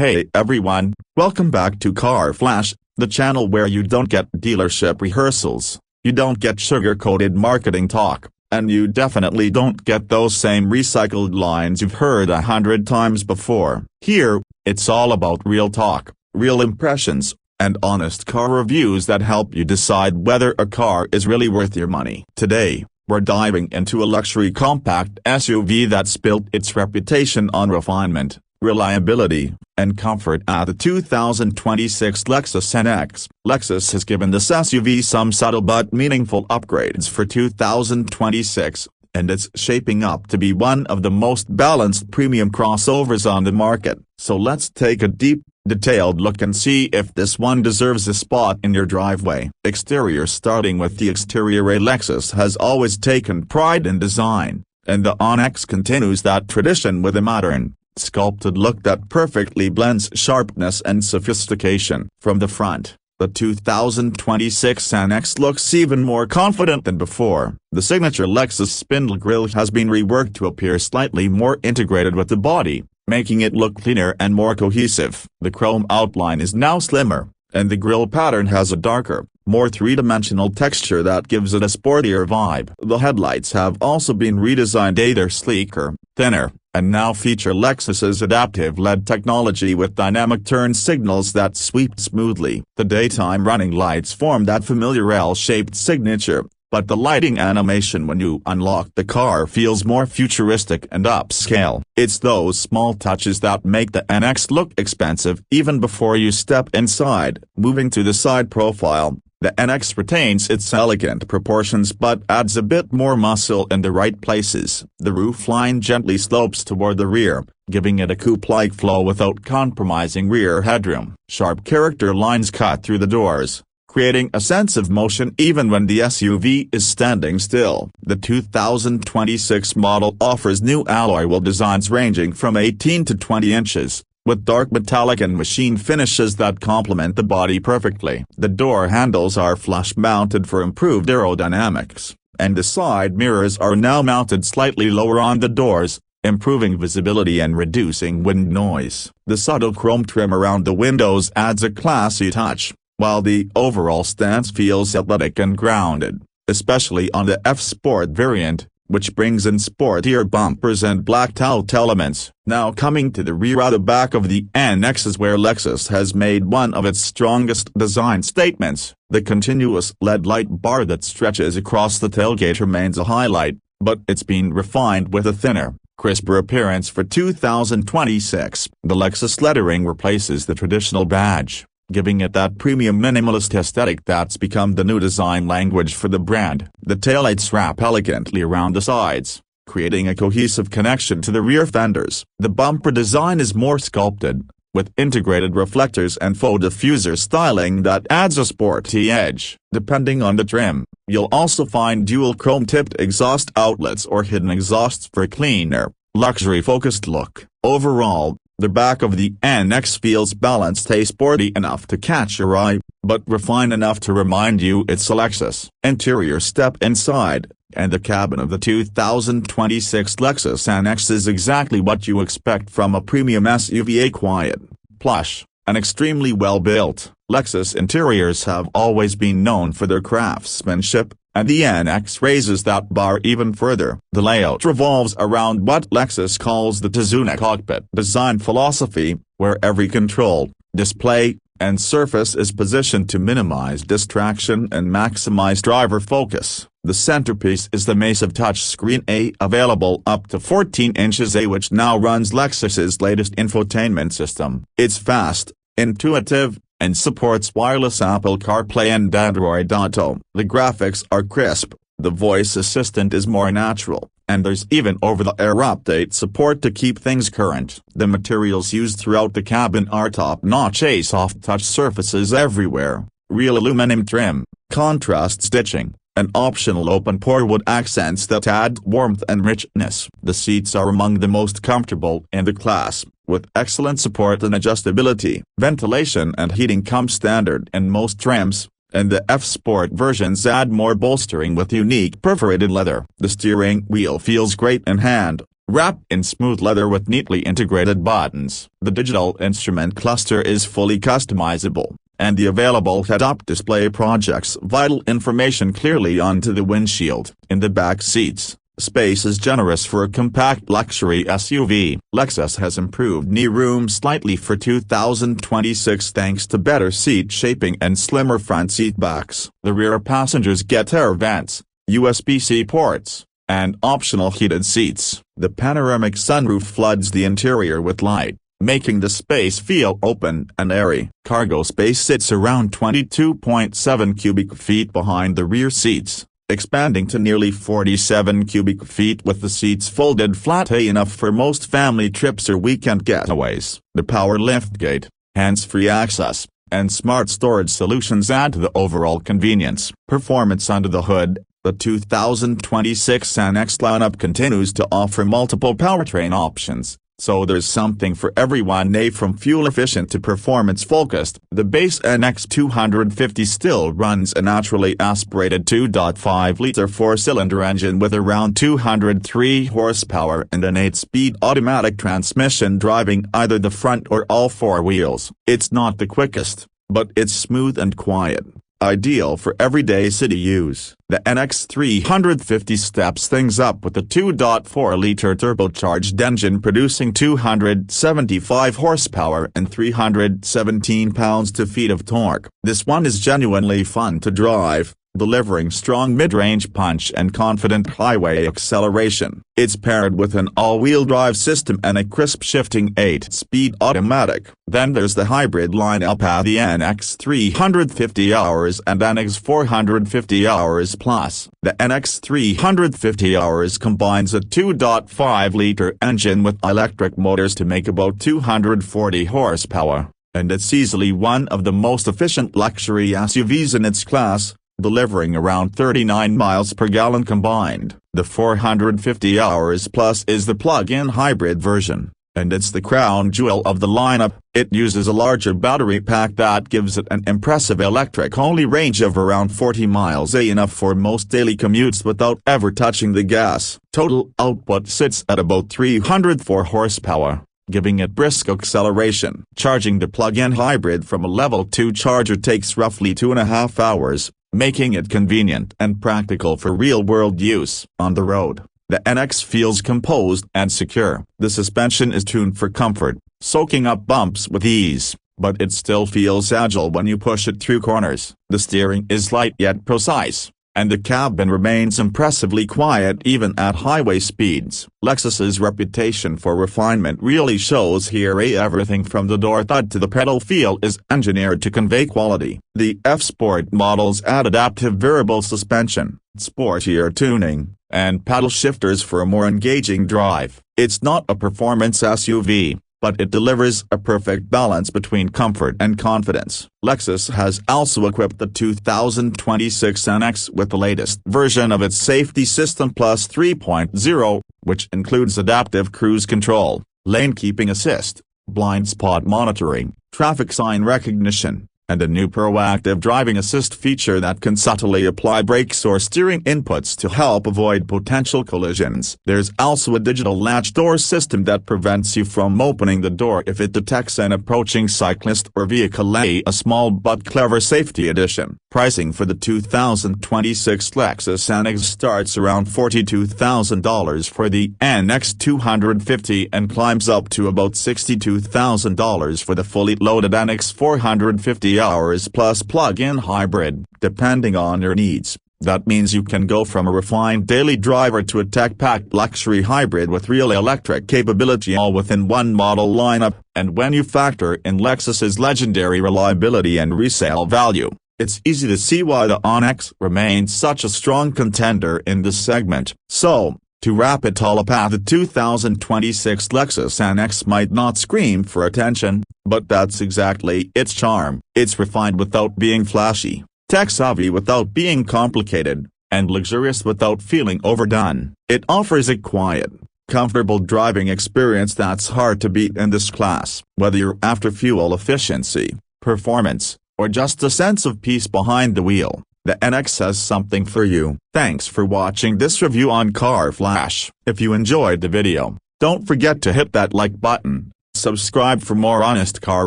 Hey everyone, welcome back to Car Flash, the channel where you don't get dealership rehearsals, you don't get sugar-coated marketing talk, and you definitely don't get those same recycled lines you've heard 100 times before. Here, it's all about real talk, real impressions, and honest car reviews that help you decide whether a car is really worth your money. Today, we're diving into a luxury compact SUV that's built its reputation on refinement, reliability, and comfort at the 2026 Lexus NX. Lexus has given this SUV some subtle but meaningful upgrades for 2026, and it's shaping up to be one of the most balanced premium crossovers on the market. So let's take a deep, detailed look and see if this one deserves a spot in your driveway. Exterior. Starting with the exterior, Lexus has always taken pride in design, and the NX continues that tradition with a modern, sculpted look that perfectly blends sharpness and sophistication. From the front, the 2026 NX looks even more confident than before. The signature Lexus spindle grille has been reworked to appear slightly more integrated with the body, making it look cleaner and more cohesive. The chrome outline is now slimmer, and the grille pattern has a darker, more three-dimensional texture that gives it a sportier vibe. The headlights have also been redesigned. They're sleeker, thinner, and now feature Lexus's adaptive LED technology with dynamic turn signals that sweep smoothly. The daytime running lights form that familiar L-shaped signature, but the lighting animation when you unlock the car feels more futuristic and upscale. It's those small touches that make the NX look expensive even before you step inside. Moving to the side profile, the NX retains its elegant proportions but adds a bit more muscle in the right places. The roofline gently slopes toward the rear, giving it a coupe-like flow without compromising rear headroom. Sharp character lines cut through the doors, creating a sense of motion even when the SUV is standing still. The 2026 model offers new alloy wheel designs ranging from 18 to 20 inches, with dark metallic and machine finishes that complement the body perfectly. The door handles are flush-mounted for improved aerodynamics, and the side mirrors are now mounted slightly lower on the doors, improving visibility and reducing wind noise. The subtle chrome trim around the windows adds a classy touch, while the overall stance feels athletic and grounded, especially on the F-Sport variant, which brings in sportier bumpers and blacked-out elements. Now coming to the rear. At the back of the NX is where Lexus has made one of its strongest design statements. The continuous LED light bar that stretches across the tailgate remains a highlight, but it's been refined with a thinner, crisper appearance for 2026. The Lexus lettering replaces the traditional badge, giving it that premium minimalist aesthetic that's become the new design language for the brand. The taillights wrap elegantly around the sides, creating a cohesive connection to the rear fenders. The bumper design is more sculpted, with integrated reflectors and faux diffuser styling that adds a sporty edge. Depending on the trim, you'll also find dual chrome-tipped exhaust outlets or hidden exhausts for a cleaner, luxury-focused look. Overall, the back of the NX feels balanced, sporty enough to catch your eye, but refined enough to remind you it's a Lexus. Interior. Step inside, and the cabin of the 2026 Lexus NX is exactly what you expect from a premium SUV: a quiet, plush, and extremely well-built. Lexus interiors have always been known for their craftsmanship, and the NX raises that bar even further. The layout revolves around what Lexus calls the Tizuna cockpit design philosophy, where every control, display, and surface is positioned to minimize distraction and maximize driver focus. The centerpiece is the massive touchscreen available up to 14 inches, which now runs Lexus's latest infotainment system. It's fast, intuitive, and supports wireless Apple CarPlay and Android Auto. The graphics are crisp, the voice assistant is more natural, and there's even over-the-air update support to keep things current. The materials used throughout the cabin are top-notch: soft touch surfaces everywhere, real aluminum trim, contrast stitching, and optional open-pore wood accents that add warmth and richness. The seats are among the most comfortable in the class, with excellent support and adjustability. Ventilation and heating come standard in most trims, and the F-Sport versions add more bolstering with unique perforated leather. The steering wheel feels great in hand, wrapped in smooth leather with neatly integrated buttons. The digital instrument cluster is fully customizable, and the available head-up display projects vital information clearly onto the windshield. In the back seats, space is generous for a compact luxury SUV. Lexus has improved knee room slightly for 2026 thanks to better seat shaping and slimmer front seat backs. The rear passengers get air vents, USB-C ports, and optional heated seats. The panoramic sunroof floods the interior with light, making the space feel open and airy. Cargo space sits around 22.7 cubic feet behind the rear seats, expanding to nearly 47 cubic feet with the seats folded flat enough for most family trips or weekend getaways. The power liftgate, hands-free access, and smart storage solutions add to the overall convenience. Performance under the hood. The 2026 NX lineup continues to offer multiple powertrain options, so there's something for everyone. From fuel-efficient to performance-focused, the base NX 250 still runs a naturally aspirated 2.5-liter four-cylinder engine with around 203 horsepower and an 8-speed automatic transmission driving either the front or all four wheels. It's not the quickest, but it's smooth and quiet, ideal for everyday city use. The NX 350 steps things up with a 2.4-liter turbocharged engine producing 275 horsepower and 317 pounds-feet of torque. This one is genuinely fun to drive, delivering strong mid-range punch and confident highway acceleration. It's paired with an all-wheel drive system and a crisp shifting 8-speed automatic. Then there's the hybrid lineup of the NX 350 Hours and NX 450 Hours Plus. The NX 350 Hours combines a 2.5-liter engine with electric motors to make about 240 horsepower, and it's easily one of the most efficient luxury SUVs in its class, delivering around 39 miles per gallon combined. The 450 Hours Plus is the plug-in hybrid version, and it's the crown jewel of the lineup. It uses a larger battery pack that gives it an impressive electric-only range of around 40 miles, enough for most daily commutes without ever touching the gas. Total output sits at about 304 horsepower, giving it brisk acceleration. Charging the plug-in hybrid from a level 2 charger takes roughly 2.5 hours, making it convenient and practical for real-world use. On the road, the NX feels composed and secure. The suspension is tuned for comfort, soaking up bumps with ease, but it still feels agile when you push it through corners. The steering is light yet precise, and the cabin remains impressively quiet even at highway speeds. Lexus's reputation for refinement really shows here. Everything from the door thud to the pedal feel is engineered to convey quality. The F-Sport models add adaptive variable suspension, sportier tuning, and paddle shifters for a more engaging drive. It's not a performance SUV, but it delivers a perfect balance between comfort and confidence. Lexus has also equipped the 2026 NX with the latest version of its safety system Plus 3.0, which includes adaptive cruise control, lane keeping assist, blind spot monitoring, traffic sign recognition, and a new proactive driving assist feature that can subtly apply brakes or steering inputs to help avoid potential collisions. There's also a digital latch door system that prevents you from opening the door if it detects an approaching cyclist or vehicle. A small but clever safety addition. Pricing for the 2026 Lexus NX starts around $42,000 for the NX 250 and climbs up to about $62,000 for the fully loaded NX 450 Hours Plus plug-in hybrid. Depending on your needs, that means you can go from a refined daily driver to a tech-packed luxury hybrid with real electric capability, all within one model lineup. And when you factor in Lexus's legendary reliability and resale value, it's easy to see why the NX remains such a strong contender in this segment. So, to wrap it all up, the 2026 Lexus NX might not scream for attention, but that's exactly its charm. It's refined without being flashy, tech-savvy without being complicated, and luxurious without feeling overdone. It offers a quiet, comfortable driving experience that's hard to beat in this class. Whether you're after fuel efficiency, performance, or just a sense of peace behind the wheel, the NX has something for you. Thanks for watching this review on Car Flash. If you enjoyed the video, Don't forget to hit that like button, subscribe for more honest car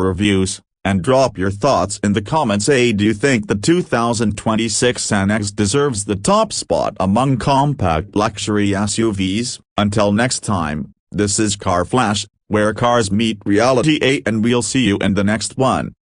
reviews, and drop your thoughts in the comments. Do you think the 2026 NX deserves the top spot among compact luxury SUVs? Until next time, this is Car Flash, where cars meet reality, and we'll see you in the next one.